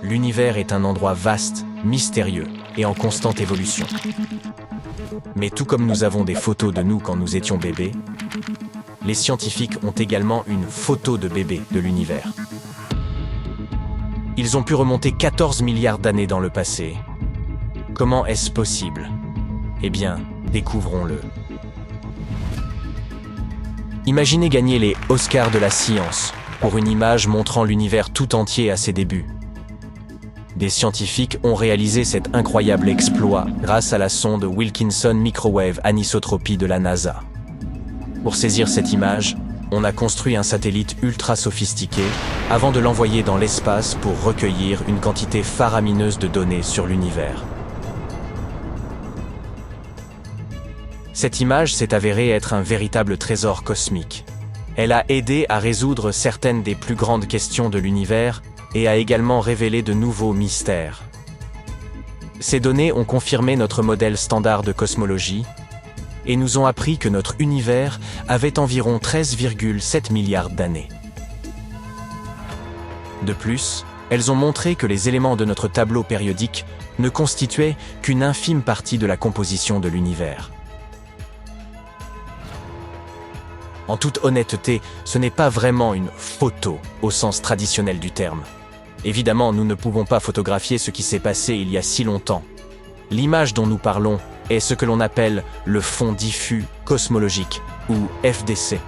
L'univers est un endroit vaste, mystérieux et en constante évolution. Mais tout comme nous avons des photos de nous quand nous étions bébés, les scientifiques ont également une photo de bébé de l'univers. Ils ont pu remonter 14 milliards d'années dans le passé. Comment est-ce possible? Eh bien, découvrons-le. Imaginez gagner les Oscars de la science pour une image montrant l'univers tout entier à ses débuts. Des scientifiques ont réalisé cet incroyable exploit grâce à la sonde Wilkinson Microwave Anisotropy de la NASA. Pour saisir cette image, on a construit un satellite ultra sophistiqué avant de l'envoyer dans l'espace pour recueillir une quantité faramineuse de données sur l'univers. Cette image s'est avérée être un véritable trésor cosmique. Elle a aidé à résoudre certaines des plus grandes questions de l'univers et a également révélé de nouveaux mystères. Ces données ont confirmé notre modèle standard de cosmologie et nous ont appris que notre univers avait environ 13,7 milliards d'années. De plus, elles ont montré que les éléments de notre tableau périodique ne constituaient qu'une infime partie de la composition de l'univers. En toute honnêteté, ce n'est pas vraiment une photo au sens traditionnel du terme. Évidemment, nous ne pouvons pas photographier ce qui s'est passé il y a si longtemps. L'image dont nous parlons est ce que l'on appelle le fond diffus cosmologique, ou FDC.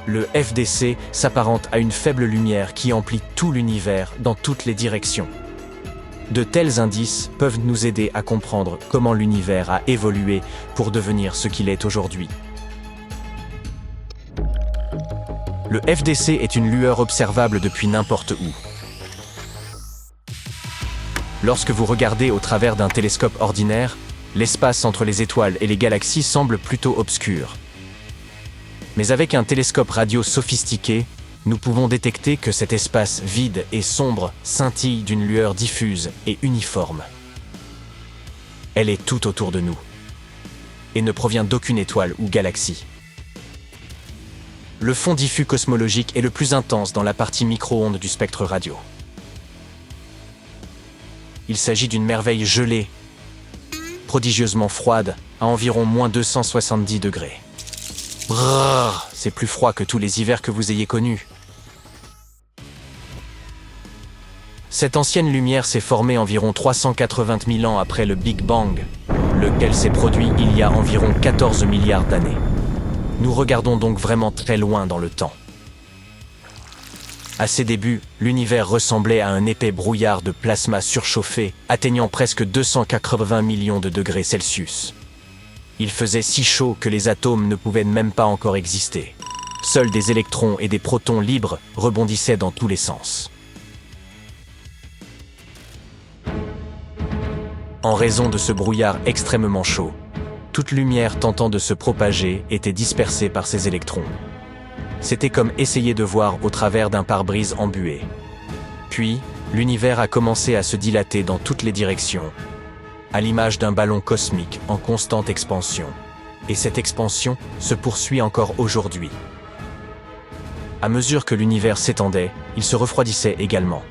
Le FDC s'apparente à une faible lumière qui emplit tout l'univers dans toutes les directions. De tels indices peuvent nous aider à comprendre comment l'univers a évolué pour devenir ce qu'il est aujourd'hui. Le FDC est une lueur observable depuis n'importe où. Lorsque vous regardez au travers d'un télescope ordinaire, l'espace entre les étoiles et les galaxies semble plutôt obscur. Mais avec un télescope radio sophistiqué, nous pouvons détecter que cet espace vide et sombre scintille d'une lueur diffuse et uniforme. Elle est tout autour de nous et ne provient d'aucune étoile ou galaxie. Le fond diffus cosmologique est le plus intense dans la partie micro-ondes du spectre radio. Il s'agit d'une merveille gelée, prodigieusement froide, à environ moins 270 degrés. Brrr, c'est plus froid que tous les hivers que vous ayez connus. Cette ancienne lumière s'est formée environ 380 000 ans après le Big Bang, lequel s'est produit il y a environ 14 milliards d'années. Nous regardons donc vraiment très loin dans le temps. À ses débuts, l'univers ressemblait à un épais brouillard de plasma surchauffé, atteignant presque 280 millions de degrés Celsius. Il faisait si chaud que les atomes ne pouvaient même pas encore exister. Seuls des électrons et des protons libres rebondissaient dans tous les sens. En raison de ce brouillard extrêmement chaud, toute lumière tentant de se propager était dispersée par ces électrons. C'était comme essayer de voir au travers d'un pare-brise embué. Puis, l'univers a commencé à se dilater dans toutes les directions, à l'image d'un ballon cosmique en constante expansion. Et cette expansion se poursuit encore aujourd'hui. À mesure que l'univers s'étendait, il se refroidissait également.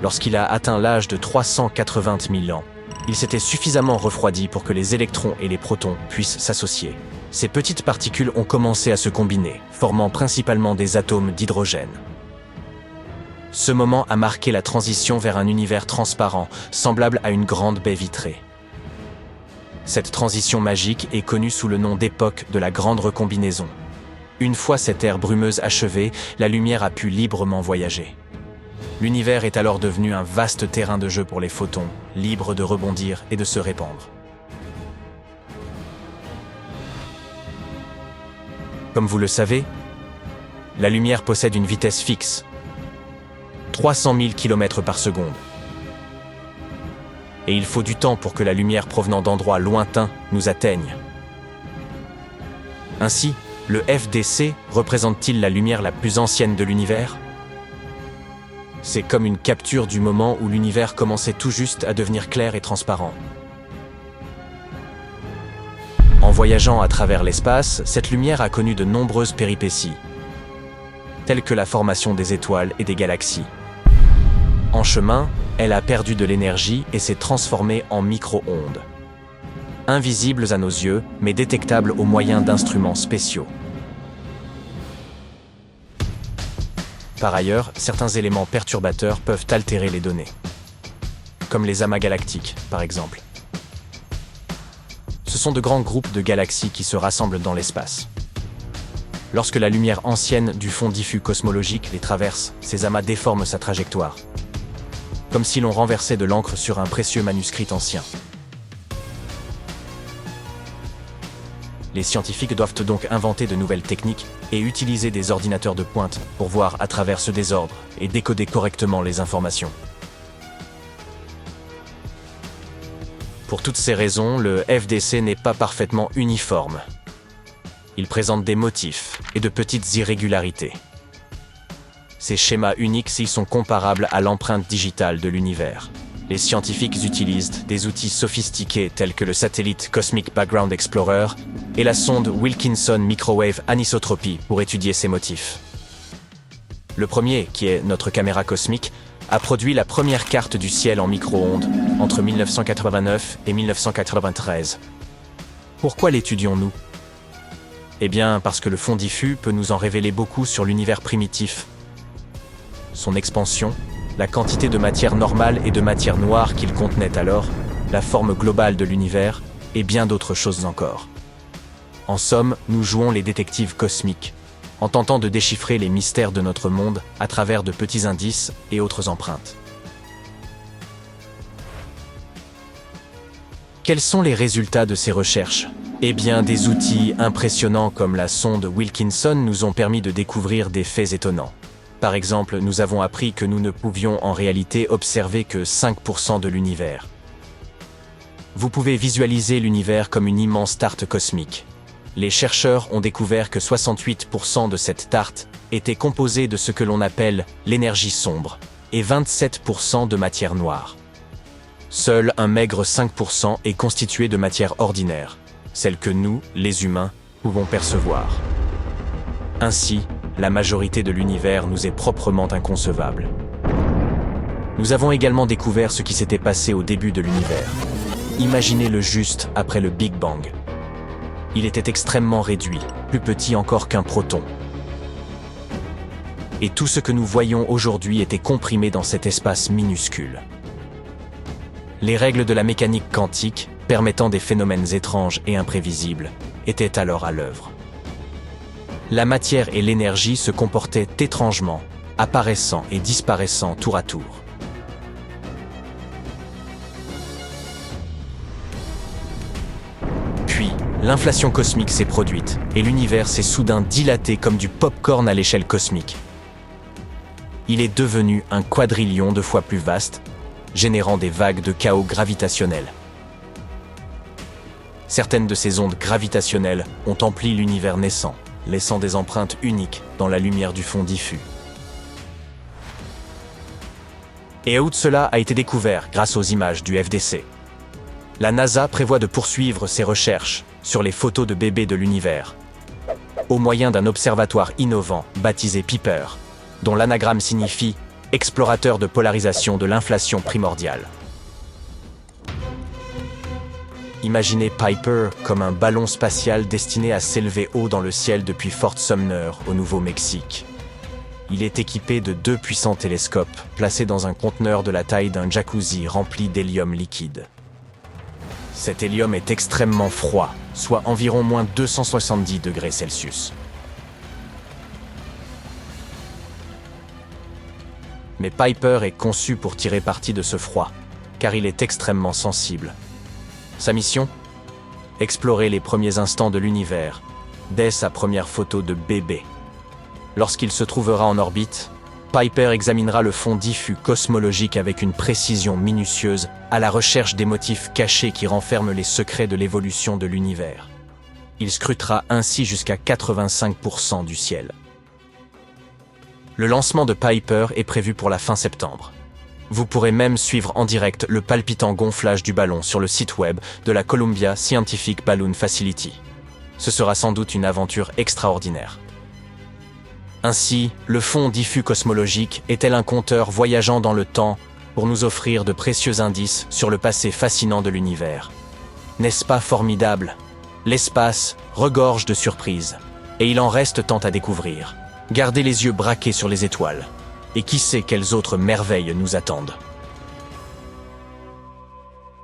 Lorsqu'il a atteint l'âge de 380 000 ans, il s'était suffisamment refroidi pour que les électrons et les protons puissent s'associer. Ces petites particules ont commencé à se combiner, formant principalement des atomes d'hydrogène. Ce moment a marqué la transition vers un univers transparent, semblable à une grande baie vitrée. Cette transition magique est connue sous le nom d'époque de la grande recombinaison. Une fois cette ère brumeuse achevée, la lumière a pu librement voyager. L'univers est alors devenu un vaste terrain de jeu pour les photons, libre de rebondir et de se répandre. Comme vous le savez, la lumière possède une vitesse fixe, 300 000 km par seconde. Et il faut du temps pour que la lumière provenant d'endroits lointains nous atteigne. Ainsi, le FDC représente-t-il la lumière la plus ancienne de l'univers ? C'est comme une capture du moment où l'univers commençait tout juste à devenir clair et transparent. En voyageant à travers l'espace, cette lumière a connu de nombreuses péripéties, telles que la formation des étoiles et des galaxies. En chemin, elle a perdu de l'énergie et s'est transformée en micro-ondes. Invisibles à nos yeux, mais détectables au moyen d'instruments spéciaux. Par ailleurs, certains éléments perturbateurs peuvent altérer les données, comme les amas galactiques, par exemple. Ce sont de grands groupes de galaxies qui se rassemblent dans l'espace. Lorsque la lumière ancienne du fond diffus cosmologique les traverse, ces amas déforment sa trajectoire, comme si l'on renversait de l'encre sur un précieux manuscrit ancien. Les scientifiques doivent donc inventer de nouvelles techniques et utiliser des ordinateurs de pointe pour voir à travers ce désordre et décoder correctement les informations. Pour toutes ces raisons, le FDC n'est pas parfaitement uniforme. Il présente des motifs et de petites irrégularités. Ces schémas uniques s'y sont comparables à l'empreinte digitale de l'univers. Les scientifiques utilisent des outils sophistiqués tels que le satellite Cosmic Background Explorer et la sonde Wilkinson Microwave Anisotropy pour étudier ces motifs. Le premier, qui est notre caméra cosmique, a produit la première carte du ciel en micro-ondes entre 1989 et 1993. Pourquoi l'étudions-nous ? Eh bien, parce que le fond diffus peut nous en révéler beaucoup sur l'univers primitif, son expansion, la quantité de matière normale et de matière noire qu'il contenait alors, la forme globale de l'univers, et bien d'autres choses encore. En somme, nous jouons les détectives cosmiques, en tentant de déchiffrer les mystères de notre monde à travers de petits indices et autres empreintes. Quels sont les résultats de ces recherches ? Eh bien, des outils impressionnants comme la sonde Wilkinson nous ont permis de découvrir des faits étonnants. Par exemple, nous avons appris que nous ne pouvions en réalité observer que 5% de l'univers. Vous pouvez visualiser l'univers comme une immense tarte cosmique. Les chercheurs ont découvert que 68% de cette tarte était composée de ce que l'on appelle l'énergie sombre et 27% de matière noire. Seul un maigre 5% est constitué de matière ordinaire, celle que nous, les humains, pouvons percevoir. Ainsi, la majorité de l'univers nous est proprement inconcevable. Nous avons également découvert ce qui s'était passé au début de l'univers. Imaginez-le juste après le Big Bang. Il était extrêmement réduit, plus petit encore qu'un proton. Et tout ce que nous voyons aujourd'hui était comprimé dans cet espace minuscule. Les règles de la mécanique quantique, permettant des phénomènes étranges et imprévisibles, étaient alors à l'œuvre. La matière et l'énergie se comportaient étrangement, apparaissant et disparaissant tour à tour. Puis, l'inflation cosmique s'est produite, et l'univers s'est soudain dilaté comme du pop-corn à l'échelle cosmique. Il est devenu un quadrillion de fois plus vaste, générant des vagues de chaos gravitationnel. Certaines de ces ondes gravitationnelles ont empli l'univers naissant, laissant des empreintes uniques dans la lumière du fond diffus. Et tout cela a été découvert grâce aux images du FDC. La NASA prévoit de poursuivre ses recherches sur les photos de bébés de l'univers, au moyen d'un observatoire innovant baptisé Piper, dont l'anagramme signifie « explorateur de polarisation de l'inflation primordiale ». Imaginez Piper comme un ballon spatial destiné à s'élever haut dans le ciel depuis Fort Sumner, au Nouveau-Mexique. Il est équipé de 2 puissants télescopes, placés dans un conteneur de la taille d'un jacuzzi rempli d'hélium liquide. Cet hélium est extrêmement froid, soit environ moins 270 degrés Celsius. Mais Piper est conçu pour tirer parti de ce froid, car il est extrêmement sensible. Sa mission ? Explorer les premiers instants de l'univers, dès sa première photo de bébé. Lorsqu'il se trouvera en orbite, Piper examinera le fond diffus cosmologique avec une précision minutieuse à la recherche des motifs cachés qui renferment les secrets de l'évolution de l'univers. Il scrutera ainsi jusqu'à 85% du ciel. Le lancement de Piper est prévu pour la fin septembre. Vous pourrez même suivre en direct le palpitant gonflage du ballon sur le site web de la Columbia Scientific Balloon Facility. Ce sera sans doute une aventure extraordinaire. Ainsi, le fond diffus cosmologique est-elle un compteur voyageant dans le temps pour nous offrir de précieux indices sur le passé fascinant de l'univers. N'est-ce pas formidable? L'espace regorge de surprises, et il en reste tant à découvrir. Gardez les yeux braqués sur les étoiles, et qui sait quelles autres merveilles nous attendent.